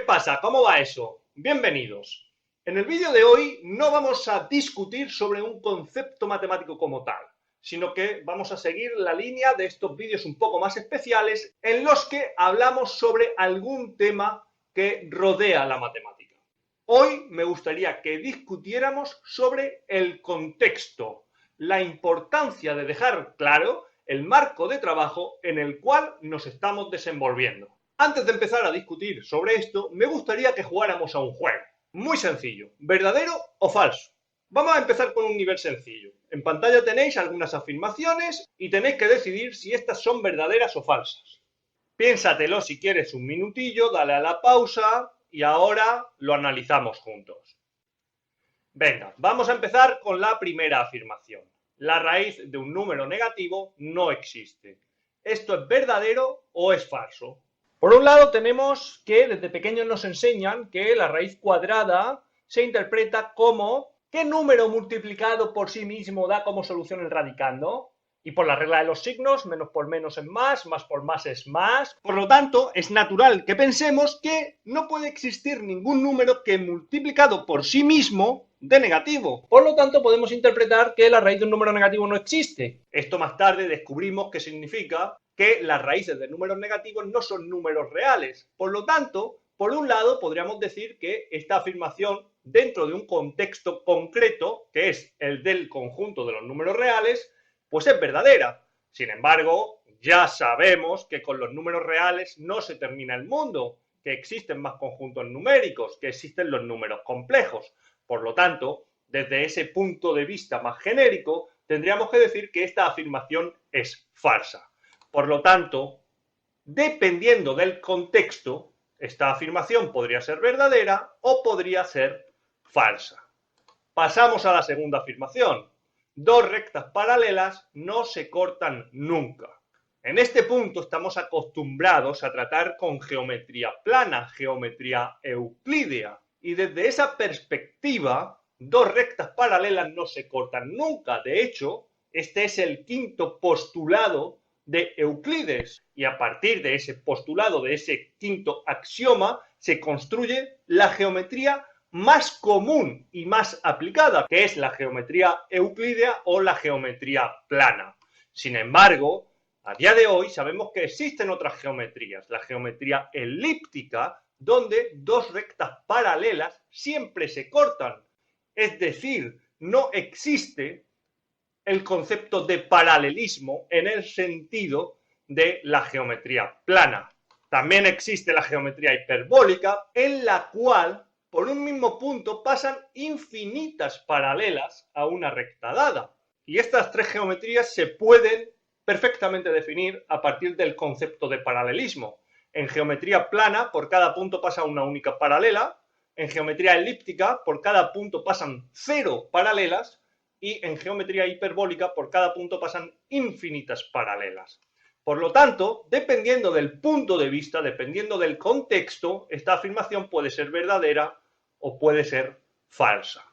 pasa? ¿Cómo va eso? Bienvenidos. En el vídeo de hoy no vamos a discutir sobre un concepto matemático como tal, sino que vamos a seguir la línea de estos vídeos un poco más especiales en los que hablamos sobre algún tema que rodea la matemática. Hoy me gustaría que discutiéramos sobre el contexto, la importancia de dejar claro el marco de trabajo en el cual nos estamos desenvolviendo. Antes de empezar a discutir sobre esto, me gustaría que jugáramos a un juego. Muy sencillo, ¿verdadero o falso? Vamos a empezar con un nivel sencillo. En pantalla tenéis algunas afirmaciones y tenéis que decidir si estas son verdaderas o falsas. Piénsatelo si quieres un minutillo, dale a la pausa y ahora lo analizamos juntos. Venga, vamos a empezar con la primera afirmación. La raíz de un número negativo no existe. ¿Esto es verdadero o es falso? Por un lado tenemos que desde pequeños nos enseñan que la raíz cuadrada se interpreta como ¿qué número multiplicado por sí mismo da como solución el radicando? Y por la regla de los signos, menos por menos es más por más es más. Por lo tanto, es natural que pensemos que no puede existir ningún número que multiplicado por sí mismo dé negativo. Por lo tanto, podemos interpretar que la raíz de un número negativo no existe. Esto más tarde descubrimos que significa que las raíces de números negativos no son números reales. Por lo tanto, por un lado, podríamos decir que esta afirmación, dentro de un contexto concreto, que es el del conjunto de los números reales, pues es verdadera. Sin embargo, ya sabemos que con los números reales no se termina el mundo, que existen más conjuntos numéricos, que existen los números complejos. Por lo tanto, desde ese punto de vista más genérico, tendríamos que decir que esta afirmación es falsa. Por lo tanto, dependiendo del contexto, esta afirmación podría ser verdadera o podría ser falsa. Pasamos a la segunda afirmación. Dos rectas paralelas no se cortan nunca. En este punto estamos acostumbrados a tratar con geometría plana, geometría euclídea, y desde esa perspectiva, dos rectas paralelas no se cortan nunca. De hecho, este es el quinto postulado de Euclides, y a partir de ese postulado, de ese quinto axioma, se construye la geometría más común y más aplicada, que es la geometría euclídea o la geometría plana. Sin embargo, a día de hoy sabemos que existen otras geometrías, la geometría elíptica, donde dos rectas paralelas siempre se cortan. Es decir, no existe el concepto de paralelismo en el sentido de la geometría plana. También existe la geometría hiperbólica, en la cual por un mismo punto pasan infinitas paralelas a una recta dada. Y estas tres geometrías se pueden perfectamente definir a partir del concepto de paralelismo. En geometría plana, por cada punto pasa una única paralela. En geometría elíptica, por cada punto pasan 0 paralelas. Y en geometría hiperbólica, por cada punto pasan infinitas paralelas. Por lo tanto, dependiendo del punto de vista, dependiendo del contexto, esta afirmación puede ser verdadera o puede ser falsa.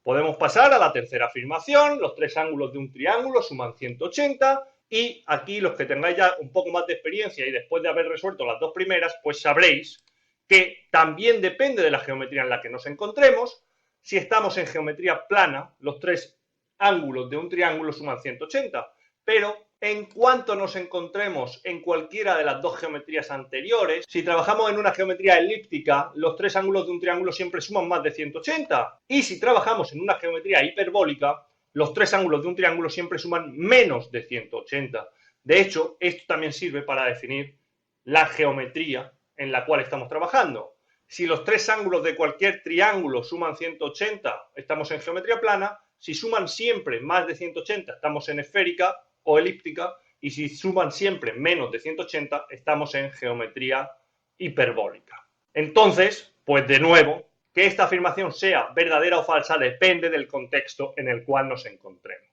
Podemos pasar a la tercera afirmación. Los tres ángulos de un triángulo suman 180, y aquí los que tengáis ya un poco más de experiencia y después de haber resuelto las dos primeras, pues sabréis que también depende de la geometría en la que nos encontremos. Si estamos en geometría plana, los tres ángulos de un triángulo suman 180, pero en cuanto nos encontremos en cualquiera de las dos geometrías anteriores, si trabajamos en una geometría elíptica, los tres ángulos de un triángulo siempre suman más de 180, y si trabajamos en una geometría hiperbólica, los tres ángulos de un triángulo siempre suman menos de 180. De hecho, esto también sirve para definir la geometría en la cual estamos trabajando. Si los tres ángulos de cualquier triángulo suman 180, estamos en geometría plana. Si suman siempre más de 180, estamos en esférica o elíptica. Y si suman siempre menos de 180, estamos en geometría hiperbólica. Entonces, pues de nuevo, que esta afirmación sea verdadera o falsa depende del contexto en el cual nos encontremos.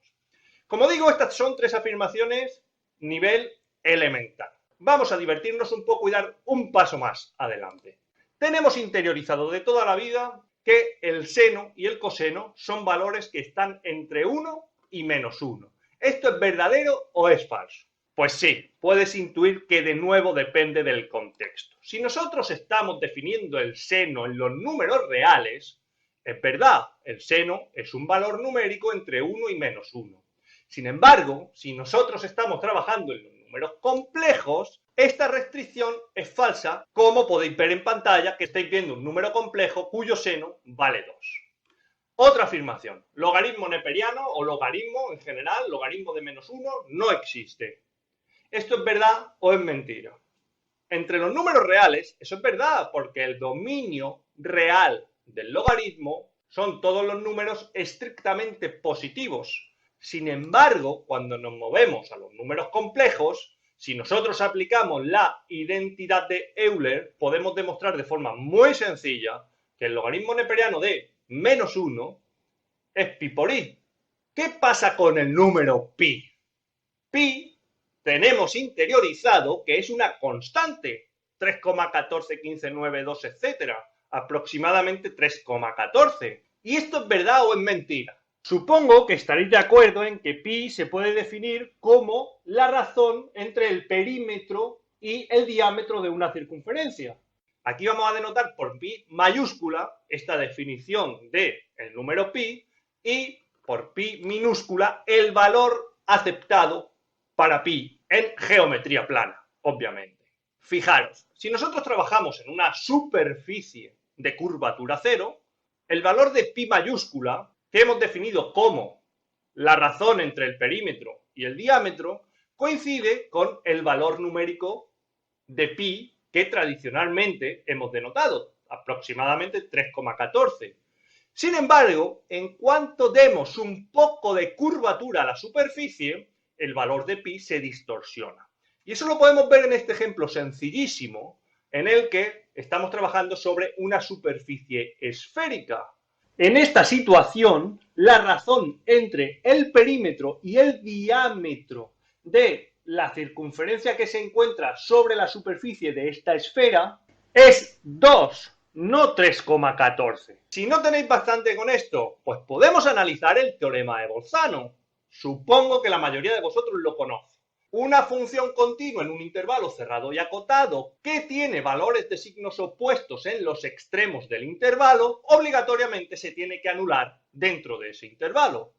Como digo, estas son tres afirmaciones nivel elemental. Vamos a divertirnos un poco y dar un paso más adelante. Tenemos interiorizado de toda la vida que el seno y el coseno son valores que están entre 1 y -1. ¿Esto es verdadero o es falso? Pues sí, puedes intuir que de nuevo depende del contexto. Si nosotros estamos definiendo el seno en los números reales, es verdad, el seno es un valor numérico entre 1 y -1. Sin embargo, si nosotros estamos trabajando en los números complejos, esta restricción es falsa, como podéis ver en pantalla que estáis viendo un número complejo cuyo seno vale 2. Otra afirmación, logaritmo neperiano o logaritmo en general, logaritmo de -1, no existe. ¿Esto es verdad o es mentira? Entre los números reales, eso es verdad, porque el dominio real del logaritmo son todos los números estrictamente positivos. Sin embargo, cuando nos movemos a los números complejos, si nosotros aplicamos la identidad de Euler, podemos demostrar de forma muy sencilla que el logaritmo neperiano de -1 es pi por i. ¿Qué pasa con el número pi? Pi tenemos interiorizado que es una constante, 3,14159,2, etcétera, aproximadamente 3,14. ¿Y esto es verdad o es mentira? Supongo que estaréis de acuerdo en que pi se puede definir como la razón entre el perímetro y el diámetro de una circunferencia. Aquí vamos a denotar por pi mayúscula esta definición del número pi y por pi minúscula el valor aceptado para pi en geometría plana, obviamente. Fijaros, si nosotros trabajamos en una superficie de curvatura cero, el valor de pi mayúscula, que hemos definido como la razón entre el perímetro y el diámetro, coincide con el valor numérico de pi que tradicionalmente hemos denotado, aproximadamente 3,14. Sin embargo, en cuanto demos un poco de curvatura a la superficie, el valor de pi se distorsiona. Y eso lo podemos ver en este ejemplo sencillísimo, en el que estamos trabajando sobre una superficie esférica. En esta situación, la razón entre el perímetro y el diámetro de la circunferencia que se encuentra sobre la superficie de esta esfera es 2, no 3,14. Si no tenéis bastante con esto, pues podemos analizar el teorema de Bolzano. Supongo que la mayoría de vosotros lo conoce. Una función continua en un intervalo cerrado y acotado que tiene valores de signos opuestos en los extremos del intervalo, obligatoriamente se tiene que anular dentro de ese intervalo.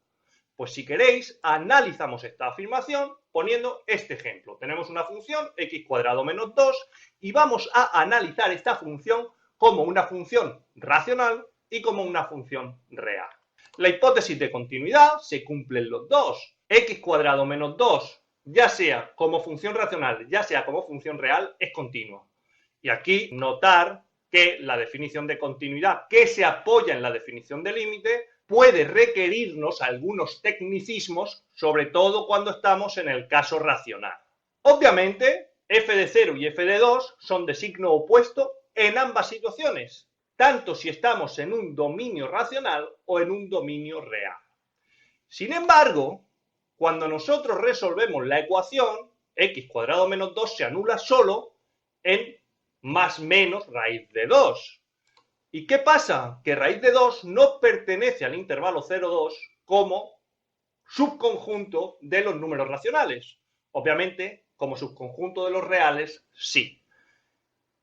Pues si queréis, analizamos esta afirmación poniendo este ejemplo. Tenemos una función x cuadrado menos 2 y vamos a analizar esta función como una función racional y como una función real. La hipótesis de continuidad se cumplen los dos. X cuadrado menos 2, ya sea como función racional, ya sea como función real, es continua. Y aquí notar que la definición de continuidad que se apoya en la definición de límite puede requerirnos algunos tecnicismos, sobre todo cuando estamos en el caso racional. Obviamente, f de 0 y f de 2 son de signo opuesto en ambas situaciones, tanto si estamos en un dominio racional o en un dominio real. Sin embargo, cuando nosotros resolvemos la ecuación, x cuadrado menos 2 se anula solo en más menos raíz de 2. ¿Y qué pasa? Que raíz de 2 no pertenece al intervalo 0,2 como subconjunto de los números racionales. Obviamente, como subconjunto de los reales, sí.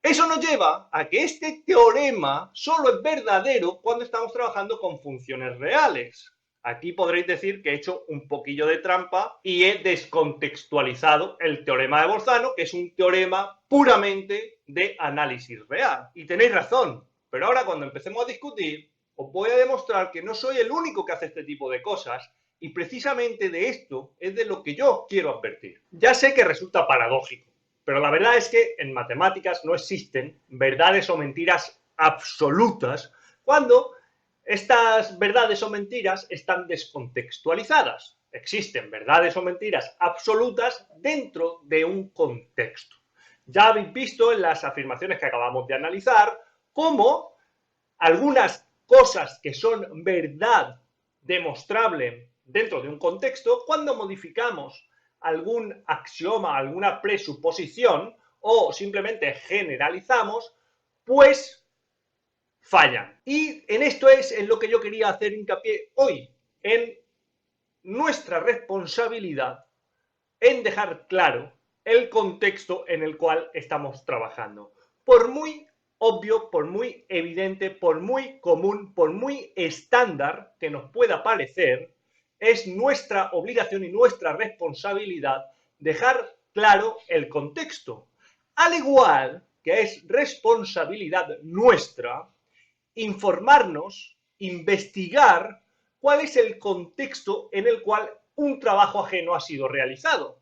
Eso nos lleva a que este teorema solo es verdadero cuando estamos trabajando con funciones reales. Aquí podréis decir que he hecho un poquillo de trampa y he descontextualizado el teorema de Bolzano, que es un teorema puramente de análisis real. Y tenéis razón, pero ahora cuando empecemos a discutir, os voy a demostrar que no soy el único que hace este tipo de cosas y precisamente de esto es de lo que yo quiero advertir. Ya sé que resulta paradójico, pero la verdad es que en matemáticas no existen verdades o mentiras absolutas cuando estas verdades o mentiras están descontextualizadas. Existen verdades o mentiras absolutas dentro de un contexto. Ya habéis visto en las afirmaciones que acabamos de analizar cómo algunas cosas que son verdad demostrable dentro de un contexto, cuando modificamos algún axioma, alguna presuposición o simplemente generalizamos, pues fallan. Y en esto es en lo que yo quería hacer hincapié hoy, en nuestra responsabilidad en dejar claro el contexto en el cual estamos trabajando. Por muy obvio, por muy evidente, por muy común, por muy estándar que nos pueda parecer, es nuestra obligación y nuestra responsabilidad dejar claro el contexto. Al igual que es responsabilidad nuestra informarnos, investigar cuál es el contexto en el cual un trabajo ajeno ha sido realizado.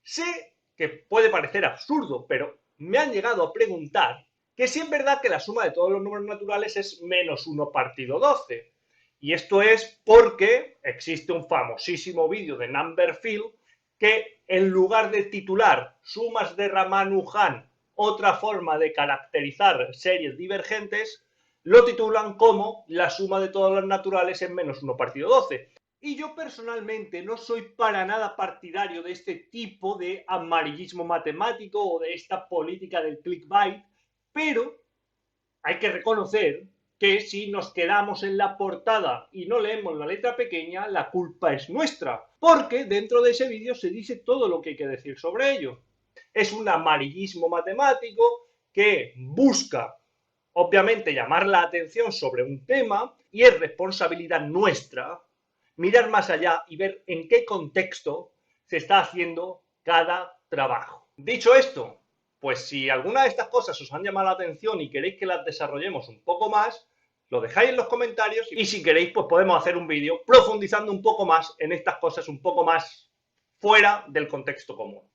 Sé que puede parecer absurdo, pero me han llegado a preguntar que si es verdad que la suma de todos los números naturales es menos 1 partido 12. Y esto es porque existe un famosísimo vídeo de Numberphile que en lugar de titular sumas de Ramanujan, otra forma de caracterizar series divergentes, lo titulan como la suma de todos los naturales es menos 1 partido 12. Y yo personalmente no soy para nada partidario de este tipo de amarillismo matemático o de esta política del clickbait, pero hay que reconocer que si nos quedamos en la portada y no leemos la letra pequeña, la culpa es nuestra, porque dentro de ese vídeo se dice todo lo que hay que decir sobre ello. Es un amarillismo matemático que busca, obviamente, llamar la atención sobre un tema y es responsabilidad nuestra mirar más allá y ver en qué contexto se está haciendo cada trabajo. Dicho esto, pues si alguna de estas cosas os han llamado la atención y queréis que las desarrollemos un poco más, lo dejáis en los comentarios y si queréis, pues podemos hacer un vídeo profundizando un poco más en estas cosas un poco más fuera del contexto común.